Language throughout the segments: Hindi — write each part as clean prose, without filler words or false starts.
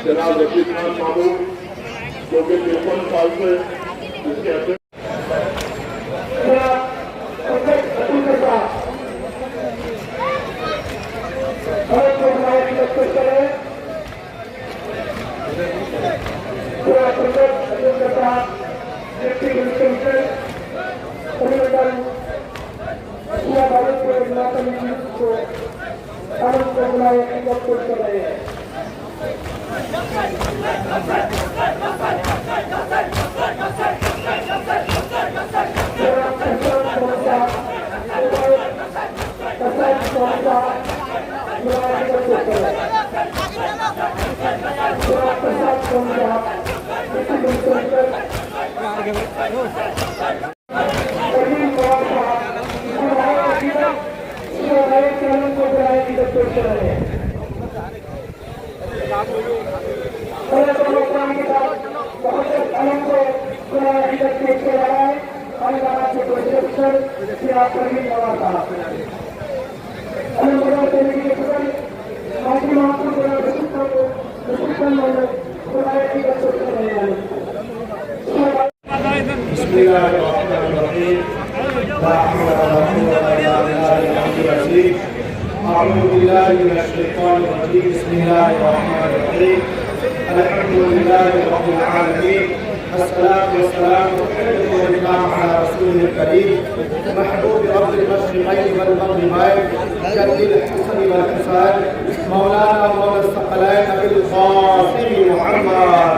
जनाब रशीद खान महमूद जो कि 53 साल से इसके अध्यक्ष मौलाना मौला सकलैन अबुल कासिम मुहम्मद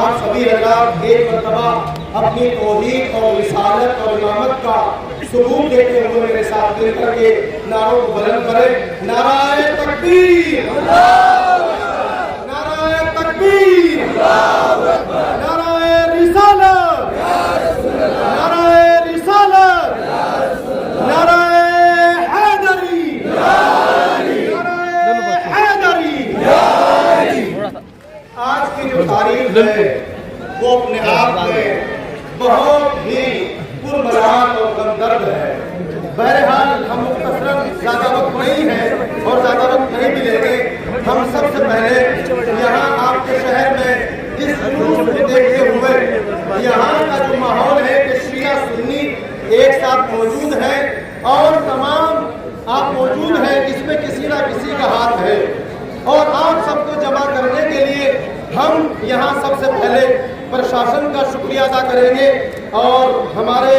आप सभी हज़रात एक मरतबा अपनी तौहीद और रिसालत और इमामत का सबूत देते हुए मेरे साथ मिलकर के नारों को बुलंद करें। नाराए तकबीर, नाराए तकबीर, नाराए रिसालत, नाराए रिसालत, नाराए हैदरी, नाराए हैदरी। आज की जो तारीख है वो अपने आप में बहुत ही पुरमरान और गमदर्द है। बहरहाल हम मुख्तसरन ज़्यादा वक्त नहीं है और ज़्यादा वक्त नहीं मिलेंगे। हम सबसे पहले यहाँ आपके शहर में इस जुलूस को देखते हुए यहाँ का जो माहौल है कि शिया सुन्नी एक साथ मौजूद है और तमाम आप मौजूद हैं, इसमें किसी ना किसी का हाथ है और आप सबको जमा करने के लिए हम यहाँ सबसे पहले प्रशासन का शुक्रिया अदा करेंगे और हमारे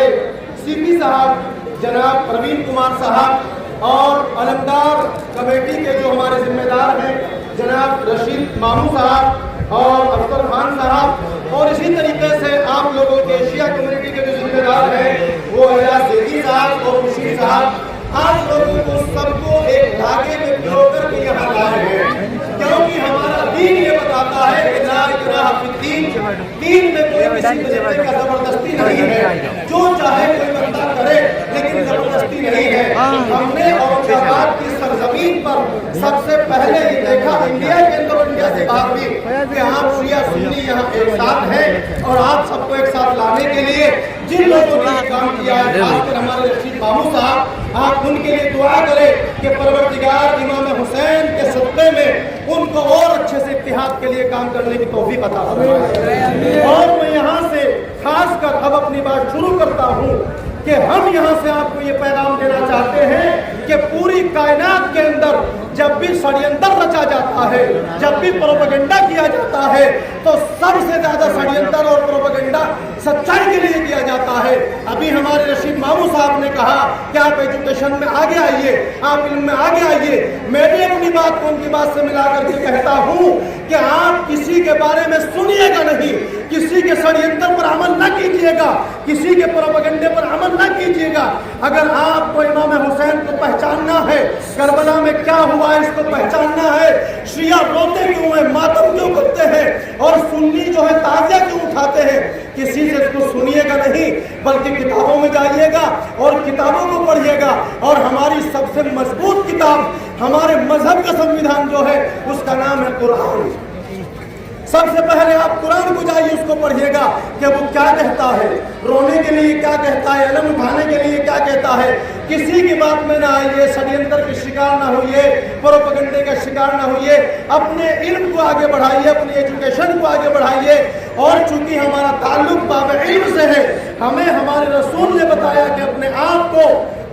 सीपी साहब जनाब प्रवीण कुमार साहब और अलमदार कमेटी के जो हमारे जिम्मेदार हैं जनाब रशीद मामू साहब और अफसर खान साहब और इसी तरीके से आप लोगों के एशिया कम्युनिटी के जो जिम्मेदार हैं वो अयाज ज़ैदी साहब और मुशीर साहब, आप लोगों को सबको एक धागे में पिरो करके यहाँ लाए हैं क्योंकि हमारा दीन ये बताता है कि ला इकराह फिद्दीन, दीन में कोई किसी तरीके का जबरदस्ती नहीं है, जो चाहे कोई बंदा करे लेकिन जबरदस्ती नहीं है। हमने औरंगाबाद की सरजमीन पर सबसे पहले ये देखा इंडिया के अंदर, इंडिया से बाहर भी कि आप शिया सुन्नी यहाँ एक साथ हैं और आप सबको एक साथ लाने के लिए जिन लोगों ने काम किया है, खासकर हमारे रशीद मामू साहब, आप उनके लिए दुआ करें कि परवरदिगार इमाम हुसैन के सदक़े में उनको और अच्छे से इत्तिहाद के लिए काम करने की तौफीक अता फरमाए। और मैं यहाँ से खासकर अब अपनी बात शुरू करता हूँ कि हम यहाँ से आपको ये पैगाम देना चाहते हैं कि पूरी कायनात के अंदर जब भी षड्यंत्र रचा जाता है, जब भी प्रोपेगेंडा किया जाता है तो सबसे ज्यादा षड्यंत्र और प्रोपेगेंडा सच्चाई के लिए किया जाता है। अभी हमारे रशीद मामू साहब ने कहा कि आप एजुकेशन में आगे आइए, आप इल्म में आगे आइए। मैं भी अपनी बात को उनकी बात से मिला करके कहता हूँ कि आप किसी किसी के बारे में सुनिएगा नहीं, किसी के षड्यंत्र पर अमल न कीजिएगा, किसी के प्रोपेगेंडे पर अमल न कीजिएगा। अगर आपको इमाम हुसैन को पहचानना है, करबला में क्या हुआ इसको पहचानना है, शिया रोते क्यों है, मातम क्यों करते हैं और सुन्नी जो है ताजिया क्यों उठाते हैं, किसी से इसको सुनिएगा नहीं, बल्कि किताबों में जाइएगा और किताबों को पढ़िएगा। और हमारी सबसे मजबूत किताब, हमारे मजहब का संविधान जो है उसका नाम है कुरान। सबसे पहले आप कुरान को जाइए, उसको पढ़िएगा कि वो क्या कहता है, रोने के लिए क्या कहता है, अलम उठाने के लिए क्या कहता है। किसी की बात में ना आइए, षड्यंत्र के शिकार ना होइए, प्रोपेगेंडे का शिकार ना होइए, अपने इल्म को आगे बढ़ाइए, अपनी एजुकेशन को आगे बढ़ाइए। और चूंकि हमारा ताल्लुक बाब इल्म से है, हमें हमारे रसूल ने बताया कि अपने आप को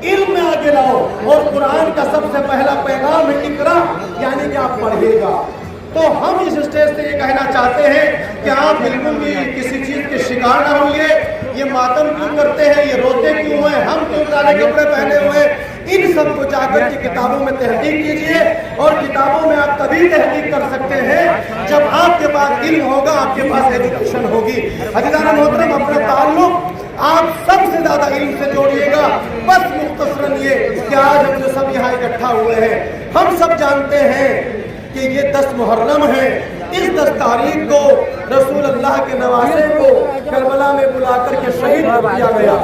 इल्म में आगे लाओ, और कुरान का सबसे पहला पैगाम है इकरा, यानी कि आप पढ़िएगा। तो हम इस स्टेज से ये कहना चाहते हैं कि आप बिल्कुल भी किसी चीज के शिकार ना होइए। ये मातम क्यों करते हैं, ये रोते क्यों हैं, हम क्यों काले कपड़े पहने हुए, इन सब को जाकर के किताबों में तहकीक कीजिए। और किताबों में आप तभी तहकीक कर सकते हैं जब आपके पास इल्म होगा, आपके पास एजुकेशन होगी। अज़ीज़ान मोहतरम, अपना ताल्लुक आप सबसे ज्यादा इल्म से जोड़िएगा। बस मुख्तसरन ये कि आज हम जो सब यहाँ इकट्ठा हुए हैं, हम सब जानते हैं कि ये 10 मुहर्रम है। इस 10 तारीख को रसूल अल्लाह के नवासे को करबला में बुलाकर के शहीद कर दिया गया,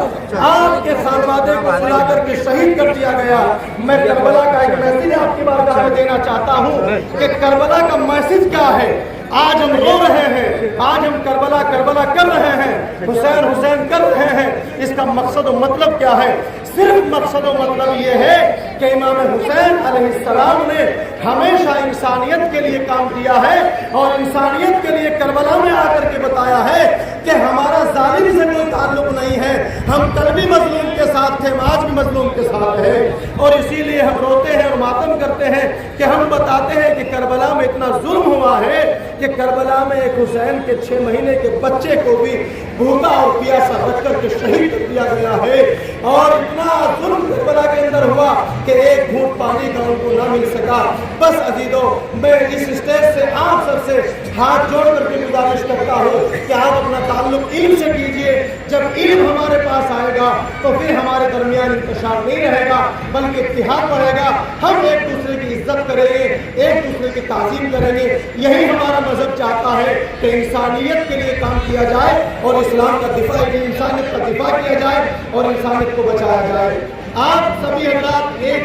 आपके खानवादे को बुलाकर के शहीद कर दिया गया। मैं करबला का एक मैसेज आपकी बारगाह में देना चाहता हूँ कि करबला का मैसेज क्या है। आज हम रो रहे हैं, आज हम करबला करबला कर रहे हैं, हुसैन हुसैन कर रहे हैं। इसका मकसद और मतलब क्या है? सिर्फ मकसद और मतलब ये है कि इमाम हुसैन अलैहिस्सलाम ने हमेशा इंसानियत के लिए काम किया है और इंसानियत के लिए करबला में आकर के बताया है कि हमारा जालिम से कोई ताल्लुक नहीं है, हम कल भी मजलूम के साथ थे, आज भी मजलूम के साथ है। और इसीलिए हम रोते हैं और मातम करते हैं कि हम बताते हैं कि करबला में इतना जुल्म हुआ है कि करबला में एक हुसैन के 6 महीने के बच्चे को भी भूखा और प्यासा रख करके शहीद कर दिया गया है। और इतना जुल्म करबला के अंदर हुआ कि एक घूंट पानी का उनको ना मिल सका। बस अजीजों, मैं इस स्टेज से आप सबसे हाथ जोड़ करके गुजारिश करता हूँ कि आप अपना ताल्लुक इल्म से कीजिए। जब इल्म हमारे पास आएगा तो फिर हमारे दरमियान इंतशार नहीं रहेगा, बल्कि इत्तिहाद बढ़ेगा। हम एक दूसरे की इज्जत करेंगे, एक दूसरे की ताज़ीम करेंगे। यही हमारा मजहब चाहता है कि इंसानियत के लिए काम किया जाए और इस्लाम का दिफा, इंसानियत का दिफा किया जाए और इंसानियत को बचाया जाए। आप सभी हजरात एक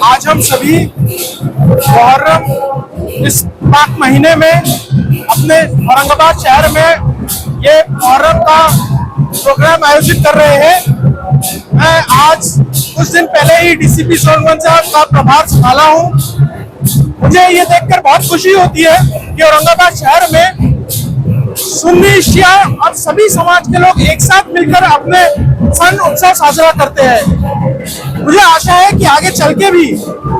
आज हम सभी मुहर्रम इस पाक महीने में अपने औरंगाबाद शहर में ये मुहर्रम का प्रोग्राम आयोजित कर रहे हैं। मैं आज कुछ दिन पहले ही डीसीपी जोन 1 साहब का प्रभार संभाला हूँ। मुझे ये देखकर बहुत खुशी होती है कि औरंगाबाद शहर में सुन्नी, शिया और सभी समाज के लोग एक साथ मिलकर अपने सन उत्सव साझा करते हैं। मुझे आशा है कि आगे चल के भी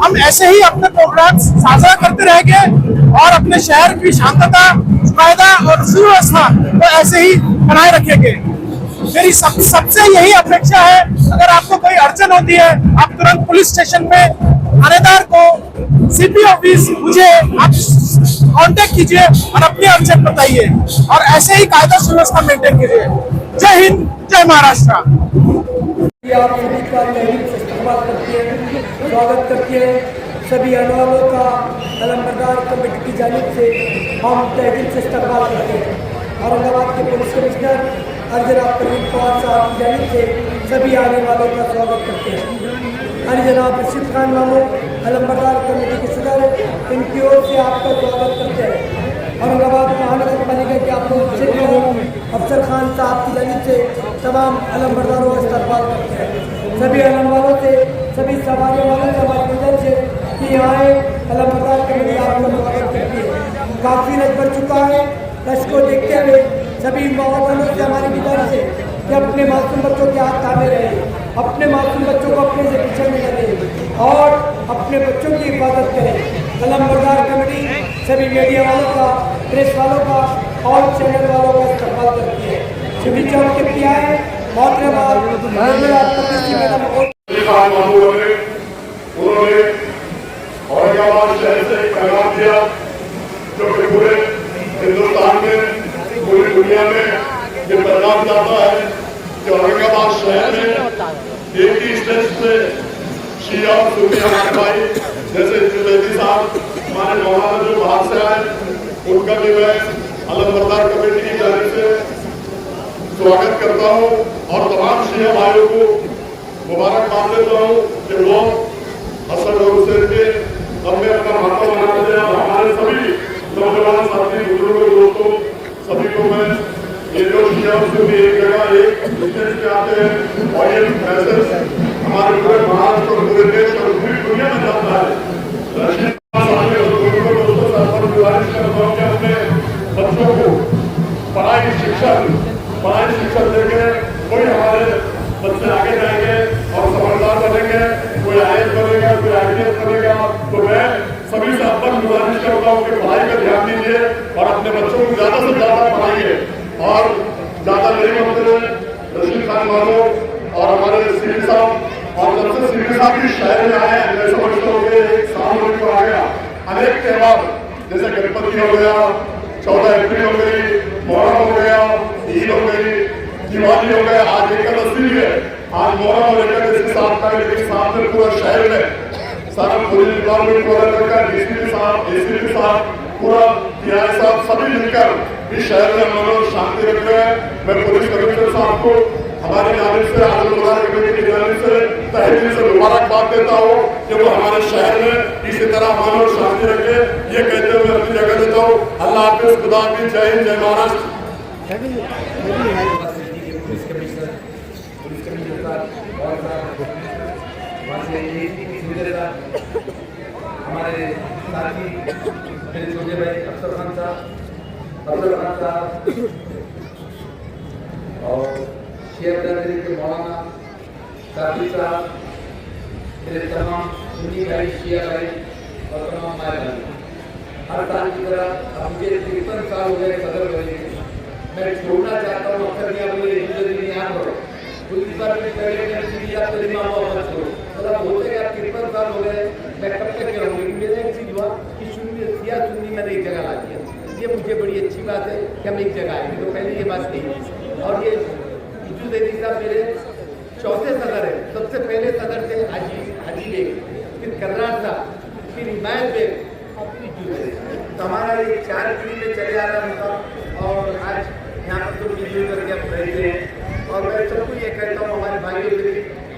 हम ऐसे ही अपने प्रोग्राम साझा करते रहेंगे और अपने शहर की शांतता, कायदा और सुव्यवस्था को ऐसे ही बनाए रखेंगे। मेरी सबसे यही अपेक्षा है, अगर आपको कोई अड़चन होती है आप तुरंत पुलिस स्टेशन में थानेदार को, सीपी ऑफिस, मुझे आप कांटेक्ट कीजिए और अपनी अड़चन बताइए और ऐसे ही कायदा सुव्यवस्था मेंटेन कीजिए। जय हिंद, जय महाराष्ट्र। आप सभी का तहरीक से इस्तेमाल करते हैं, स्वागत करते हैं। सभी आने वालों का अलमबरदार कमेटी की जानिब से हम तहरीक से इस्तेमाल करते हैं। औरंगाबाद के पुलिस कमिश्नर और जनाब प्रवीण पवार साहब की जानिब से सभी आने वालों का स्वागत करते हैं। और जनाब रशीद खान मामू अलमबरदार कमेटी के सदर, इनकी ओर से आपका स्वागत करते हैं। औरंगाबाद महानगर पालिका के आप अफसर खान साहब की जानिब से तमाम अलमबरदारों का इस्तेमाल करते हैं। सभी अलम वालों से, सभी सवारी वालों से हमारी नजर से कि यहाँ अलमबरदार कमेटी आपका स्वागत करती है। काफ़ी रश बढ़ चुका है। रश को देखते हुए सभी वालों से हमारी गुजारिश है कि अपने मासूम बच्चों के हाथ थामे रहे, अपने मासूम बच्चों को अपने से पीछे न करें और अपने बच्चों की हिफाजत करें। अलमबरदार कमेटी सभी मीडिया वालों का, प्रेस वालों का और चैनल वालों का इस्तेमाल करती है। सभी चौक के पिया है उन्होंने औरंगाबाद शहर से एक पैगाम दिया जो कि पूरे हिंदुस्तान में, पूरी दुनिया में ये पैगाम जाता है कि औरंगाबाद शहर में एक ही स्टेज से शिया और सुन्नी हमारे भाई जैसे जुलैदी साहब, हमारे मौलाना जो बाहर से आए, उनका भी मैं अलमबरदार कमेटी की जानिब से स्वागत करता हूँ और तमाम शिया भाइयों को मुबारकबाद देता हूँ कि वो हसन और हुसैन के अपने अपना माता बनाते हैं। हमारे सभी नौजवान साथी, बुजुर्गों, दोस्तों, सभी को मैं ये जो शिया सुन्नी एक जगह एक स्टेज पे आते हैं और ये मैसेज हमारे पूरे महाराष्ट्र और पूरे देश और पूरी दुनिया में जाता है। रशीद साहब और दोस्तों से अपन गुजारिश करता हूँ कि अपने बच्चों को पढ़ाई शिक्षा देंगे, कोई हमारे बच्चे आगे जाएंगे और समझदार बनेंगे, कोई IAS बनेगा, कोई IPS बनेगा। तो मैं सभी से अपन गुजारिश करता हूँ कि पढ़ाई पर ध्यान दीजिए और अपने बच्चों को ज्यादा से ज्यादा पढ़ाइए और ज्यादा नहीं बनते। रशीद खान मानो और हमारे सीपी साहब, और जब से सीपी साहब भी शहर में आए, मैं समझता हूँ कि एक साल होने को आ गया। अनेक त्योहार जैसे गणपति हो गया, 14 अप्रैल हो गई, मुहर्रम हो गया, ईद हो गई, दिवाली हो गया, आज एकादशी है, आज मुहर्रम और एकादशी के साथ में पूरा शहर में सारा पुलिस डिपार्टमेंट को अलग कर, DCP साहब, पूरा DI साहब, सभी मिलकर इस शहर में हम लोग शांति रख रहे हैं। मैं पुलिस कमिश्नर साहब को हमारी जानिब से, अलमबरदार कमेटी की जानिब से तहे दिल से मुबारकबाद देता हूँ कि वो हमारे शहर में इसी तरह हम लोग शांति रखे। ये कहते हुए अपनी जगह देता हूँ। अल्लाह हाफिज़, खुदा हाफिज़, जय हिंद, जय महाराष्ट्र। पुलिस कमिश्नर और हमारे साथी मेरे छोटे भाई अफसर खान साहब और शेयर बरादरी के मौलाना साथी साहब, मेरे तमाम सुन्नी भाई, शिया भाई और तमाम भाई भाई, हर साल की तरह अब मुझे 53 साल हो गए सदर बने। मैं छोड़ना चाहता हूँ अक्सर नहीं बोले यहाँ करो, इस बार भी पहले मत छोड़ो। मतलब बोलते हैं आप 53 साल हो गए, मैं कब तक रहूँगी। मेरा एक चीज़ हुआ कि सुन्नी मैंने एक जगह ला दिया। ये मुझे बड़ी अच्छी बात है कि हम एक जगह आएंगे, तो पहले ये बात नहीं थी। और ये जुलैदी साहब मेरे चौथे सदर है। सबसे पहले सदर थे हाजी बेग, फिर कर्रार साहब, फिर हिमायत बेग और फिर जुलैदी। तो हमारा ये 4 पीढ़ी में चले आ रहा था और आज यहाँ पर तो मिलजुल करके हम रहते हैं। और मैं सबको ये कहता हूँ हमारे भाइयों से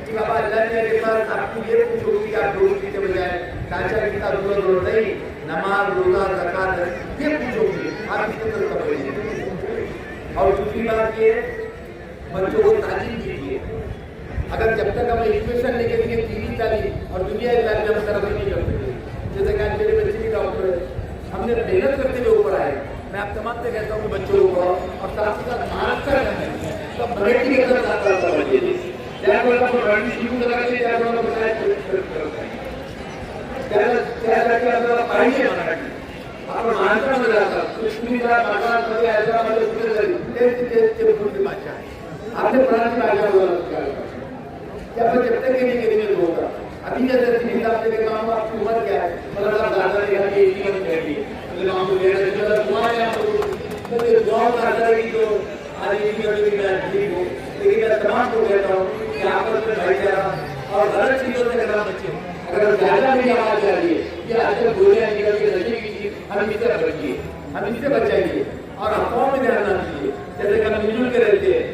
कि बाबा अल्लाह ने के पास आपको ये पूछो कि आप रोज के बजाय काचा कितना दूर नहीं, नमाज, रोजा, ज़कात ये पूछोगे, आप कितने तक करोगे। और दूसरी बात ये, बच्चों को तालीम कीजिए। अगर जब तक हम एजुकेशन लेके देंगे, दीनी तालीम और दुनिया तालीम हम तरक्की नहीं कर सकते। जैसे कि मेरे बच्चे भी डॉक्टर है, हमने मेहनत करते हुए ऊपर आए। मैं आप तमाम से कहता हूँ बच्चों को और साथ ही साथ महाराष्ट्र तो मराठी के अंदर आता है त्यावेळेला आपण मराठी शिकून करायचे, त्यावेळेला आपल्याला पाहिजे मराठी। आपण महाराष्ट्रामध्ये राहतात, तुम्ही जरा महाराष्ट्रामध्ये हैदराबादमध्ये कुठे झाली ते पूर्वी भाषा आहे। आपने पुरानी भाषा बोला क्या पर जब तक ये नहीं होगा अभी जैसे हिसाब से देखा हूँ आपकी उम्र क्या है मतलब आप दादा ने कहा कि 81 कह दी मतलब हम तो कहना चाहिए मतलब तुम्हारे यहाँ तो ये दुआ करता है कि जो आज 81 की मैं ठीक हूँ लेकिन मैं तमाम को कहता हूँ कि आपस में भाईचारा और गलत चीजों से करना बच्चे अगर ज्यादा भी आवाज आ रही है ये आजकल गोलियां निकल के नशे की चीज हम इससे बचिए हम इससे बचाइए और अफवाह में ध्यान ना दीजिए जैसे कि हम मिलजुल के रहते हैं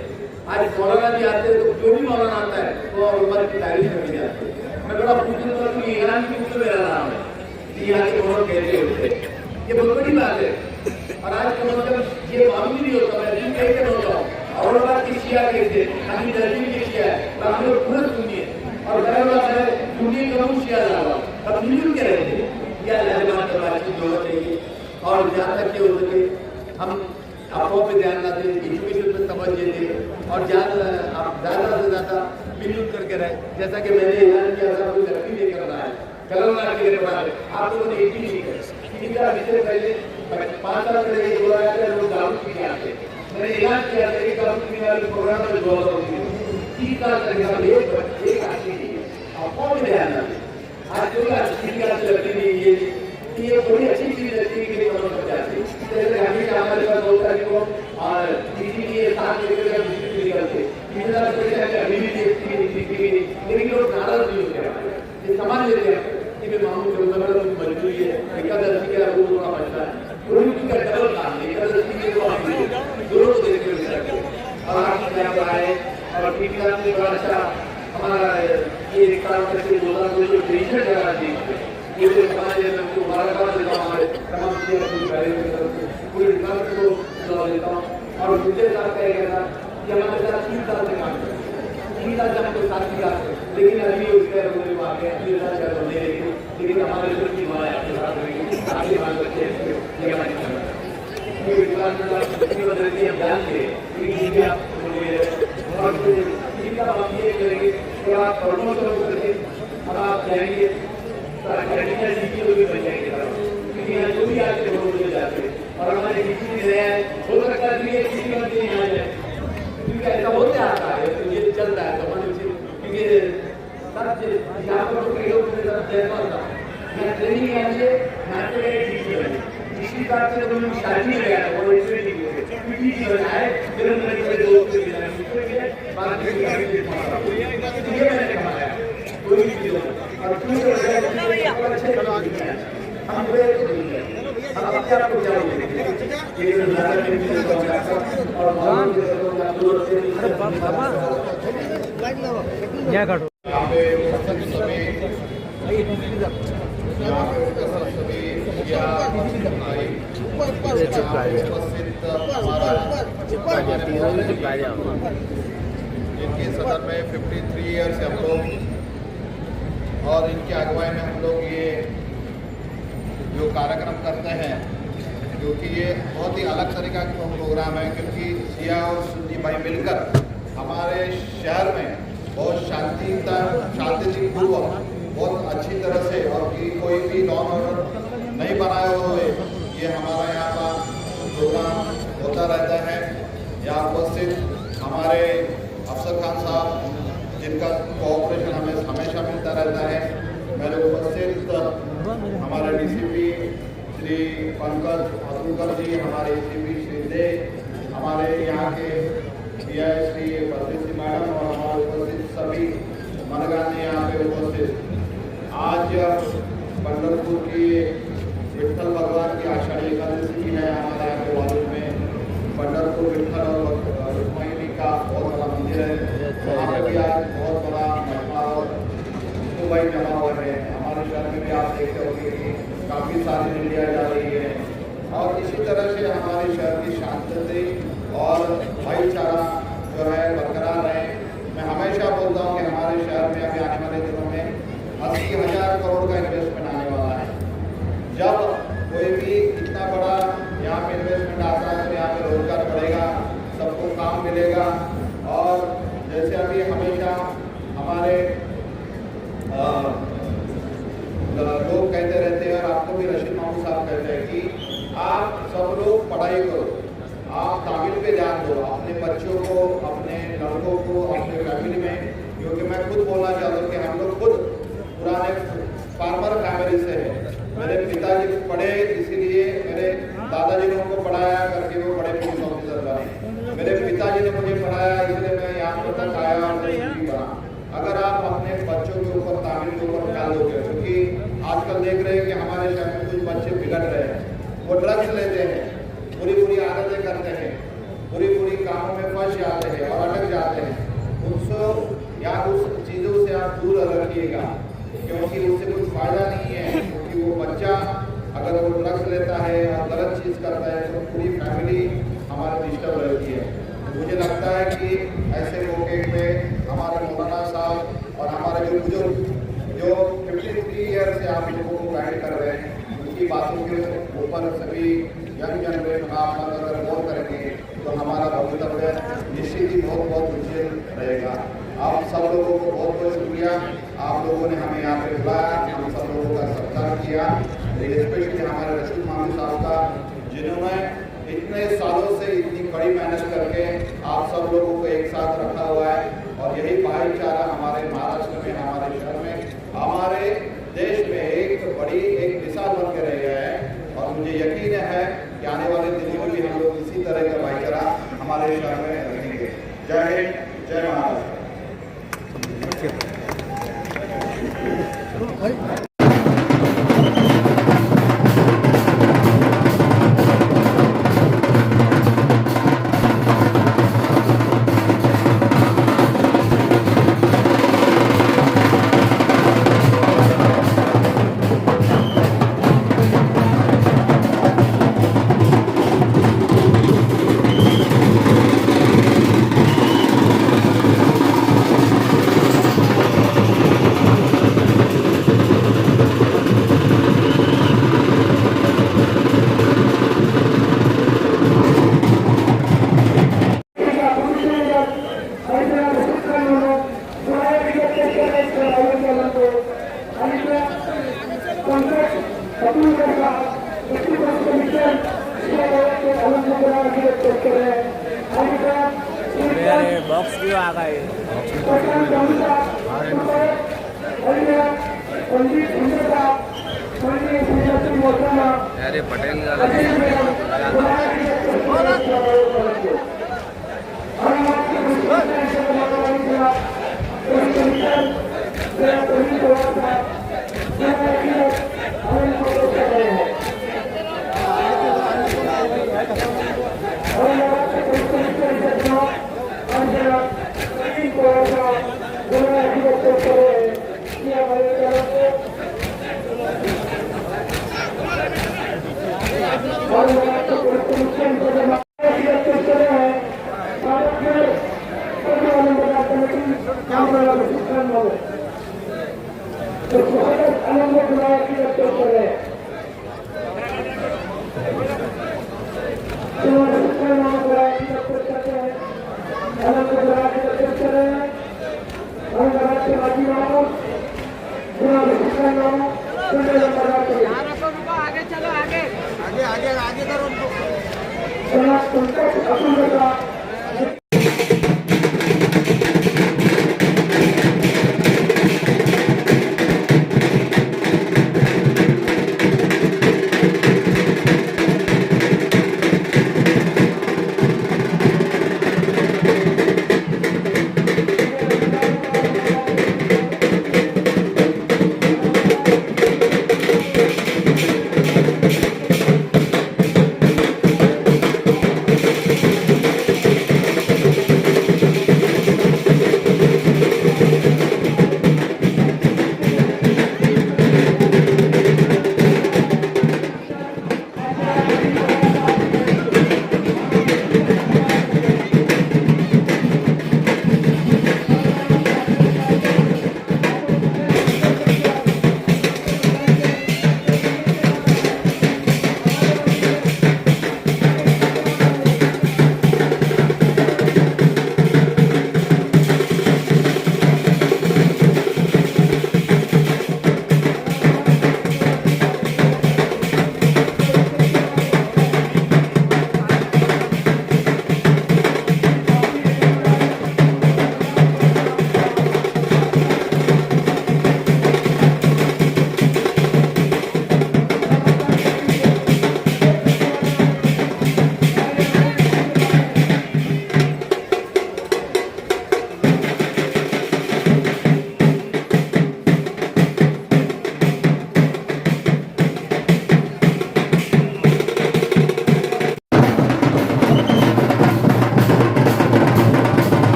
आज मौलाना भी आते हैं तो जो भी मौलाना आता है वो उम्र की तारीफ में जाते हैं मैं बड़ा पूछता हूँ कि ईरान की मुझसे मेरा नाम है यहाँ के बहुत कहते होते ये बहुत बड़ी बात है और आज कम से कम ये मालूम नहीं होता मैं दिन कहीं से होता हूँ औरंगाबाद की शिया कहते हैं अभी दर्जी की शिया है तो हम लोग पूरा सुनिए और बराबर है सुनिए कम शिया डाला अब मिलजुल के रहते हैं या लहबान का बातचीत होना चाहिए और जहाँ तक के हो सके हम अफवाह पे ध्यान ना दें एजुकेशन पे तवज्जो दें और ज़्यादा से ज़्यादा मिलजुल करके रहे जैसा कि मैंने ऐलान किया था कोई तरक्की नहीं कर रहा है कलम के लिए पढ़ा है आप लोगों ने एक भी नहीं कर इससे पहले 5 साल पहले ये बोला गया था लोग दारू पीने आते मैंने ऐलान किया था एक दारू पीने वाले प्रोग्राम में 200 30 साल तक एक आदमी नहीं अफवाह में ध्यान ना दें आज कोई अच्छी बात लगती नहीं ये बड़ी अच्छी चीज लगती है कि कमर पर जाती जैसे गाड़ी का हमारे पास बहुत सारी को और किसी के साथ लेकर हम बिजली निकलते किसी तरह से अभी भी देखती लेकिन लोग नाराज नहीं होते ये समाज लेते हैं कि मैं मामू जो मतलब मजबूरी है एकादशी का वो थोड़ा मसला है पूरी का डबल काम है एकादशी के तो दोनों को देख कर और आप यहाँ पर आए और टीका से बड़ा अच्छा हमारा ये काम करके 2002 जो डिसीजन लगा दी ये हमारे को बार-बार देता हूँ हमारे तमाम पूरे डिपार्टमेंट को देता हूँ और दूसरे साल कहेगा था कि हमारे साथ 3 साल से काम करें 3 साल से हमको साथ किया लेकिन अभी उसके रोने में आ गए अगले साल का तो ले लेकिन हमारे जो की माँ आपके साथ रहेगी आगे बात करते हैं ये हमारी ये डिपार्टमेंट की वजह से हम जान के लेकिन आप बोलिए और इनका हम ये करेंगे कि आप प्रमोशन करके अब आप जाएंगे जो भी आते हैं जाते और हमारे किसी भी रहे हो सकता है किसी मंत्री यहाँ जाए क्योंकि ऐसा होते आता है तो ये चल रहा है तो हमारे क्योंकि यहाँ पर तो कई लोग यहाँ ट्रेनिंग आइए यहाँ पे इसी बात से तो शादी में गया था वो ट्रेनिंग है फिर मेरे दोस्त ये मैंने कमाया कोई भी चीज़ और हम अपने आप को क्या करो इनके सदन में 53 ईयर से हम लोग और इनकी अगुवाई में हम लोग ये जो कार्यक्रम करते हैं क्योंकि ये बहुत ही अलग तरीका का प्रोग्राम है क्योंकि सिया और सुन्नी भाई मिलकर हमारे शहर में बहुत शांतिपूर्वक बहुत अच्छी तरह से और कि कोई भी लॉ ऑर्डर नहीं बनाए हुए ये हमारा यहाँ का प्रोग्राम होता रहता है। यहाँ उपस्थित हमारे अफसर खान साहब जिनका कोऑपरेशन हमें हमेशा मिलता रहता है, मेरे उपस्थित हमारे डीसीपी श्री पंकज अतुलकर जी, हमारे एसीपी श्री दे, हमारे यहाँ के डीआई श्री बद्री मैडम और हमारे उपस्थित सभी मनगानी यहाँ पे उपस्थित। आज पंढरपुर की विठल भगवान की आषाढ़ी एकादशी की है हमारे यहाँ के वार्ड में। पंढरपुर विठल और रुक्मिणी का बहुत बड़ा मंदिर है, वहाँ पे भी आज बहुत बड़ा महिमा और भाई जमा हुए हैं। हमारे शहर में भी आप देखते होंगे कि काफ़ी सारी रैलियाँ जा रही है और इसी तरह से हमारे शहर की शांति और भाईचारा जो है बरकरार रहे। मैं हमेशा बोलता हूँ कि हमारे शहर में अभी आने वाले दिनों में 80,000 करोड़ का इन्वेस्टमेंट आने वाला है। जब कोई भी इतना बड़ा यहाँ पे इन्वेस्टमेंट आता है तो यहाँ पे रोजगार बढ़ेगा, सबको काम मिलेगा। और जैसे अभी हमेशा हमारे लोग कहते रहते हैं और आपको भी रशीद मामू साहब कहते हैं कि आप सब लोग पढ़ाई करो, आप तामील पे ध्यान दो, अपने बच्चों को, अपने ने मुझे पढ़ाया इसलिए मैं यहाँ तक आया और भी बना। अगर आप अपने बच्चों के ऊपर तालीम के ऊपर ख्याल दोगे, क्योंकि आजकल देख रहे हैं कि हमारे शहर में कुछ बच्चे बिगड़ रहे हैं, वो ड्रग्स लेते हैं, बुरी आदतें करते हैं, बुरी कामों में फंस जाते हैं और अटक जाते हैं। उनसे या उस चीज़ों से आप दूर रखिएगा, क्योंकि उससे कुछ फायदा नहीं है। क्योंकि वो बच्चा अगर वो ड्रग्स लेता है और गलत चीज़ करता है तो पूरी फैमिली हमारी डिस्टर्ब रहती है। मुझे लगता है कि ऐसे मौके पे हमारे मौलाना साहब और हमारे जो बुजुर्ग जो 53 ईयर से आप लोगों को गाइड कर रहे हैं, उनकी बातों के ऊपर सभी यंग जनरेशन आप अगर गौर करेंगे तो हमारा भविष्य निश्चित ही बहुत उज्जवल रहेगा। आप सब लोगों को बहुत शुक्रिया, आप लोगों ने हमें यहाँ पे बुलाया, हम सब लोगों का सत्कार किया, स्पेशली हमारे रशीद मामू साहब का, जिन्होंने इतने सालों से इतनी बड़ी मेहनत करके आप सब लोगों को एक साथ रखा हुआ है। और यही भाईचारा हमारे महाराष्ट्र में, हमारे शहर में, हमारे देश में एक मिसाल बन के रह गया है। और मुझे यकीन है कि आने वाले दिनों में भी हम लोग इसी तरह का भाईचारा हमारे शहर में रखेंगे। जय हिंद, जय महाराष्ट्र। बॉक्स क्यों आ गए? अरे पटेल आगे चलो, आगे करो उनको।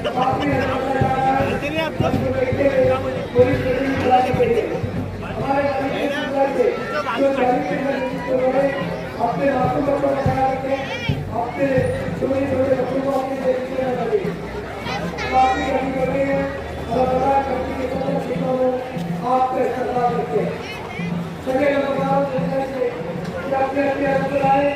काफी लंबा जा रहा है। उसको देखते हुए पुलिस ट्रेनिंग कराने के लिए हमारे जो अपने मासूम बच्चों का ख्याल रखें, अपने छोटे छोटे बच्चों को अपनी देखते रहना चाहिए। काफी गर्मी कर रही है और गर्मी के सब क्षेत्रों में आपका इस्तेमाल करते हैं। सभी नमस्कार से अपने अपने अंदर आए।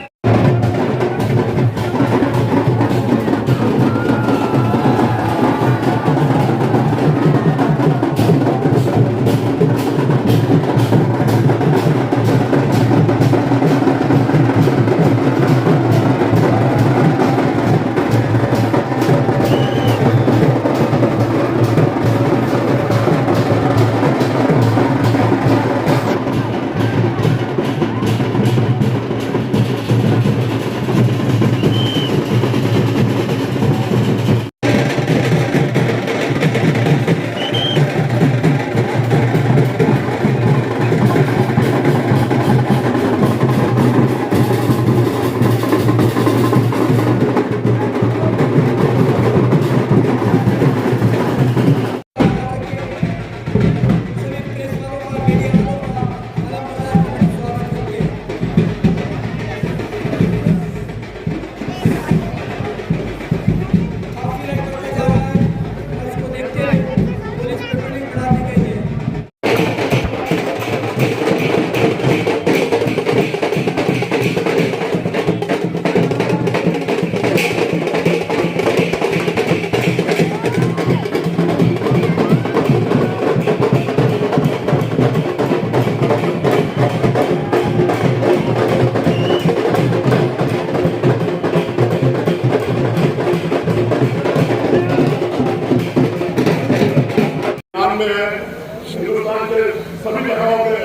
हिंदुस्तान के सभी जगहों पे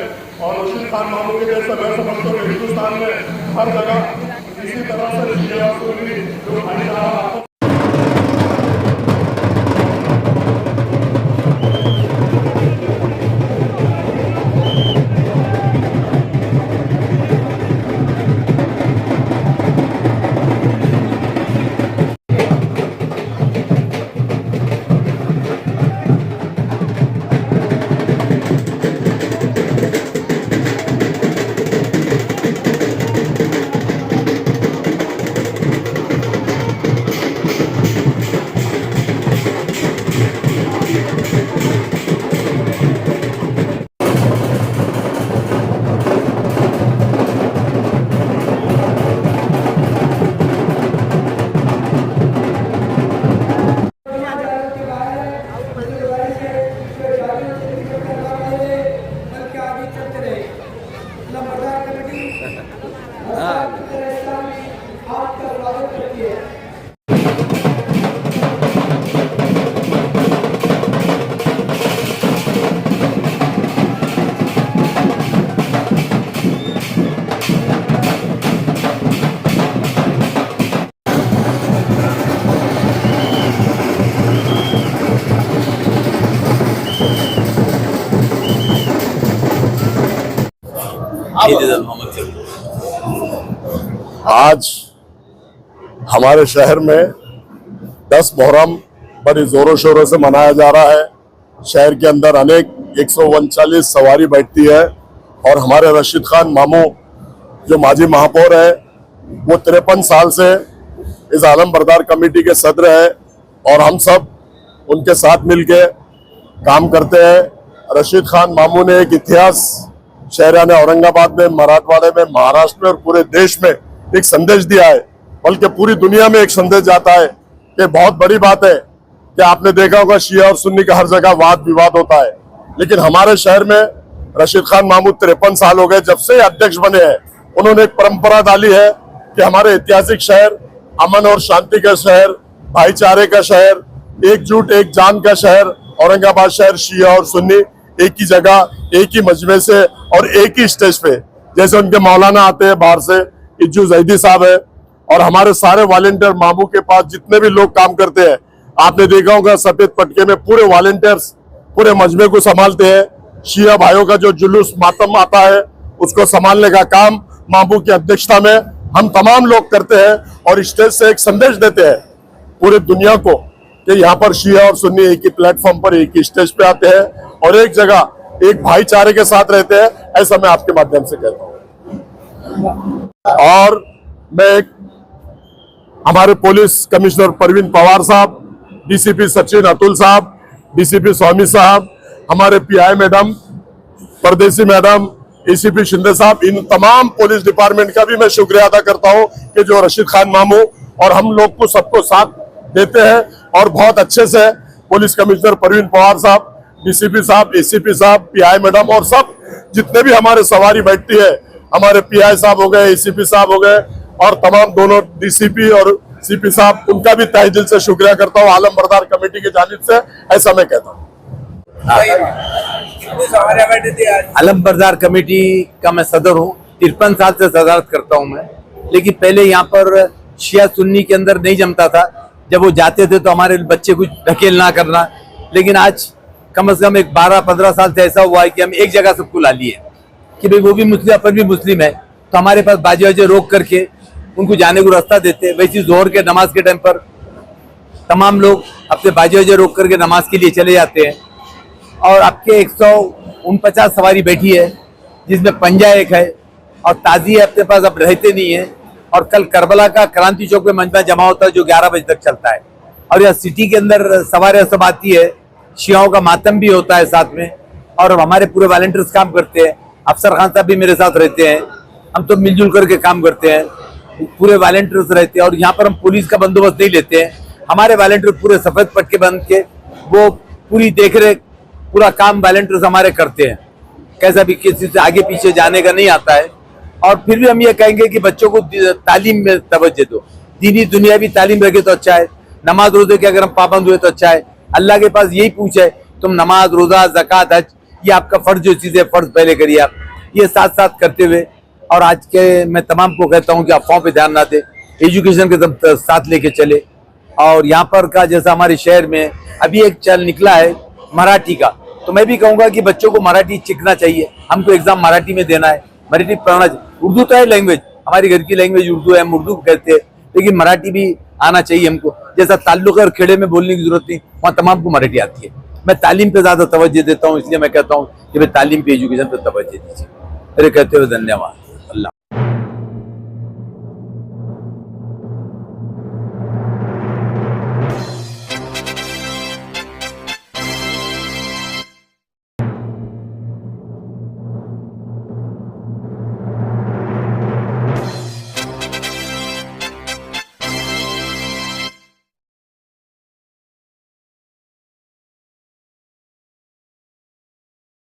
और रशीद खान मामू के जैसे मैं समझता हूँ हिंदुस्तान में हर जगह इसी तरह से शिया सुन्नी जो भाईचारा आपका स्वागत करती है। आज हमारे शहर में 10 मुहर्रम बड़ी जोरों शोरों से मनाया जा रहा है। शहर के अंदर अनेक 139 सवारी बैठती है और हमारे रशीद खान मामू जो माजी महापौर है वो 53 साल से इस आलम बरदार कमेटी के सदर है और हम सब उनके साथ मिलके काम करते हैं। रशीद खान मामू ने एक इतिहास शहराने औरंगाबाद में, मराठवाड़े में, महाराष्ट्र में और पूरे देश में एक संदेश दिया है, बल्कि पूरी दुनिया में एक संदेश जाता है कि बहुत बड़ी बात है कि आपने देखा होगा शिया और सुन्नी का हर जगह वाद विवाद होता है, लेकिन हमारे शहर में रशीद खान मामू 53 साल हो गए जब से अध्यक्ष बने हैं। उन्होंने एक परंपरा डाली है कि हमारे ऐतिहासिक शहर अमन और शांति का शहर, भाईचारे का शहर, एकजुट एक जान का शहर औरंगाबाद शहर शिया और सुन्नी एक ही जगह, एक ही मजमे से और एक ही स्टेज पे, जैसे उनके मौलाना आते हैं बाहर से, इज्जू जैदी साहब है और हमारे सारे वॉलेंटियर मामू के पास जितने भी लोग काम करते हैं, आपने देखा होगा सफेद पटके में पूरे वॉलेंटियर्स पूरे मजमे को संभालते हैं। शिया भाइयों का जो जुलूस मातम आता है उसको संभालने का काम मामू की अध्यक्षता में हम तमाम लोग करते हैं और स्टेज से एक संदेश देते हैं पूरी दुनिया को कि यहाँ पर शिया और सुन्नी एक ही प्लेटफॉर्म पर एक ही स्टेज पे आते हैं और एक जगह एक भाईचारे के साथ रहते हैं, ऐसा मैं आपके माध्यम से कहता हूँ। और मैं हमारे पुलिस कमिश्नर परवीन पवार साहब, डीसीपी सचिन अतुल साहब, डीसीपी स्वामी साहब, हमारे पीआई मैडम, परदेसी मैडम, एसीपी शिंदे साहब, इन तमाम पुलिस डिपार्टमेंट का भी मैं शुक्रिया अदा करता हूं कि जो रशीद खान मामू और हम लोग को सबको साथ देते हैं और बहुत अच्छे से पुलिस कमिश्नर परवीन पवार साहब, डीसीपी साहब, एसीपी साहब, पीआई मैडम और सब जितने भी हमारे सवारी बैठती है, हमारे पीआई साहब हो गए, एसीपी साहब हो गए और तमाम दोनों डीसीपी और सीपी साहब, उनका भी तहे दिल से शुक्रिया करता हूँ आलम बरदार कमेटी की जानिब से, ऐसा मैं कहता हूँ। आलम बरदार कमेटी का मैं सदर हूँ, 53 साल से सदारत करता हूँ मैं। लेकिन पहले यहाँ पर शिया सुन्नी के अंदर नहीं जमता था, जब वो जाते थे तो हमारे बच्चे कुछ ढकेल ना करना। लेकिन आज कम से कम एक 12-15 साल से ऐसा हुआ है कि हम एक जगह सबको ला लिए कि भाई वो भी मुस्लिम, अपन भी मुस्लिम है, तो हमारे पास बाजे वाजे रोक करके उनको जाने को रास्ता देते। वैसे जोहर के नमाज के टाइम पर तमाम लोग अपने बाजे वाजे रोक करके नमाज के लिए चले जाते हैं। और आपके 149 सवारी बैठी है, जिसमें पंजा एक है और ताजी अपने पास अब रहते नहीं है। और कल करबला का क्रांति चौक में मंजमा जमा होता है जो 11 बजे तक चलता है। और यह सिटी के अंदर सवारियां सब आती है, शियाओं का मातम भी होता है साथ में। और हमारे पूरे वॉलंटियर्स काम करते हैं, अफसर खान साहब भी मेरे साथ रहते हैं, हम तो मिलजुल करके काम करते हैं, पूरे वॉलंटियर्स रहते हैं। और यहाँ पर हम पुलिस का बंदोबस्त नहीं लेते हैं, हमारे वॉलंटियर पूरे सफेद पट्टे बंध के वो पूरी देख रेख पूरा काम वॉलंटियर्स हमारे करते हैं। कैसा भी किसी से आगे पीछे जाने का नहीं आता है। और फिर भी हम ये कहेंगे कि बच्चों को तालीम में तवज्जो दो, दीनी दुनियावी तालीम रखे तो अच्छा है। नमाज रोजे के अगर हम पाबंद हुए तो अच्छा है। अल्लाह के पास यही पूछ है, तुम नमाज रोजा ज़कात हज, ये आपका फर्ज जो चीज़ें फर्ज पहले करिए आप, ये साथ साथ करते हुए। और आज के मैं तमाम को कहता हूँ कि अफवाहों पे ध्यान ना दे, एजुकेशन के साथ लेके चले। और यहाँ पर का जैसा हमारे शहर में अभी एक चल निकला है मराठी का, तो मैं भी कहूँगा कि बच्चों को मराठी सीखना चाहिए। हमको एग्जाम मराठी में देना है, मराठी पढ़ना चाहिए। उर्दू तो है लैंग्वेज, हमारी घर की लैंग्वेज उर्दू है, हम उर्दू कहते हैं, लेकिन मराठी भी आना चाहिए हमको। जैसा ताल्लुक और खेड़े में बोलने की जरूरत नहीं, वहाँ तमाम को मराठी आती है। मैं तालीम पे ज़्यादा तवज्जो देता हूँ, इसलिए मैं कहता हूँ कि भाई तालीम पे, एजुकेशन पे तवज्जो दीजिए। मेरे कहते हुए धन्यवाद।